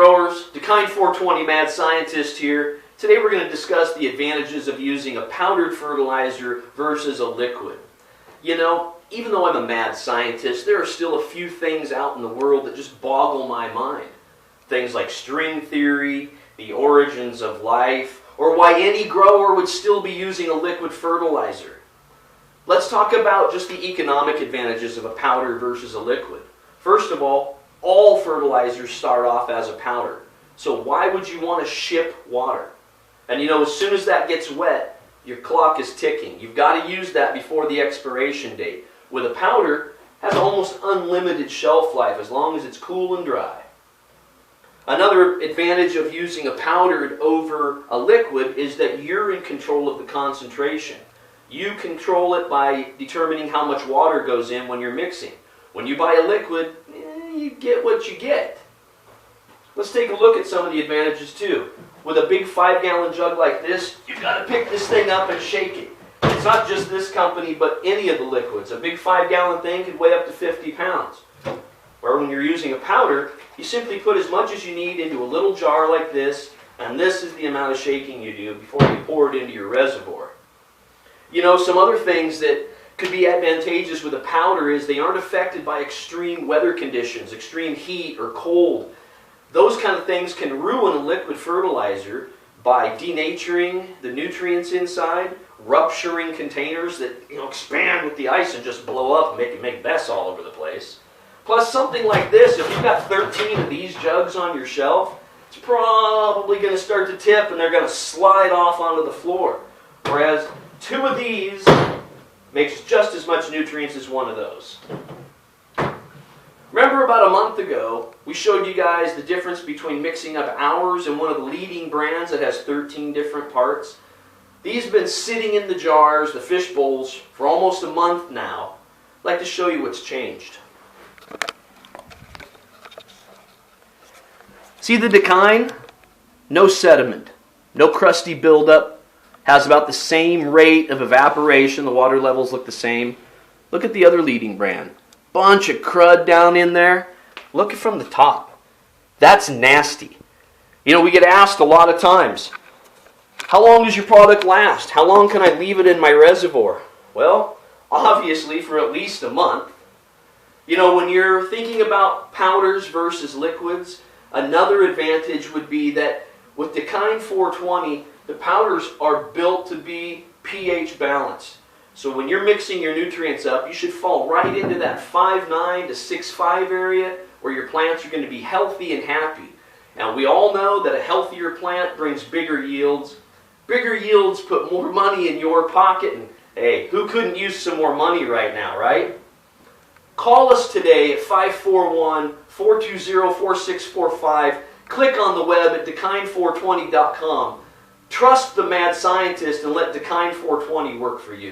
growers, Dakine 420 Mad Scientist here. Today we're going to discuss the advantages of using a powdered fertilizer versus a liquid. You know, even though I'm a mad scientist, there are still a few things out in the world that just boggle my mind. Things like string theory, the origins of life, or why any grower would still be using a liquid fertilizer. Let's talk about just the economic advantages of a powder versus a liquid. First of all fertilizers start off as a powder. So why would you want to ship water? And you know, as soon as that gets wet, your clock is ticking. You've got to use that before the expiration date. With a powder, it has almost unlimited shelf life as long as it's cool and dry. Another advantage of using a powdered over a liquid is that you're in control of the concentration. You control it by determining how much water goes in when you're mixing. When you buy a liquid, you get what you get. Let's take a look at some of the advantages too. With a big 5-gallon jug like this, you've got to pick this thing up and shake it. It's not just this company, but any of the liquids. A big 5-gallon thing could weigh up to 50 pounds. Where when you're using a powder, you simply put as much as you need into a little jar like this, and this is the amount of shaking you do before you pour it into your reservoir. You know, some other things that could be advantageous with a powder is they aren't affected by extreme weather conditions, extreme heat or cold. Those kind of things can ruin a liquid fertilizer by denaturing the nutrients inside, rupturing containers that expand with the ice and just blow up and make mess all over the place. Plus something like this, if you've got 13 of these jugs on your shelf, it's probably going to start to tip and they're going to slide off onto the floor. Whereas 2 of these makes just as much nutrients as 1 of those. Remember about a month ago, we showed you guys the difference between mixing up ours and one of the leading brands that has 13 different parts. These have been sitting in the jars, the fish bowls, for almost a month now. I'd like to show you what's changed. See the Dakine? No sediment, no crusty buildup. Has about the same rate of evaporation. The water levels look the same. Look at the other leading brand. Bunch of crud down in there. Look from the top. That's nasty. You know, we get asked a lot of times, how long does your product last? How long can I leave it in my reservoir? Well, obviously for at least a month. You know, when you're thinking about powders versus liquids, another advantage would be that with Dakine 420, the powders are built to be pH balanced. So when you're mixing your nutrients up, you should fall right into that 5.9 to 6.5 area where your plants are going to be healthy and happy. Now we all know that a healthier plant brings bigger yields. Bigger yields put more money in your pocket, and hey, who couldn't use some more money right now, right? Call us today at 541-420-4645. Click on the web at dakine420.com. Trust the mad scientist and let Dakine 420 work for you.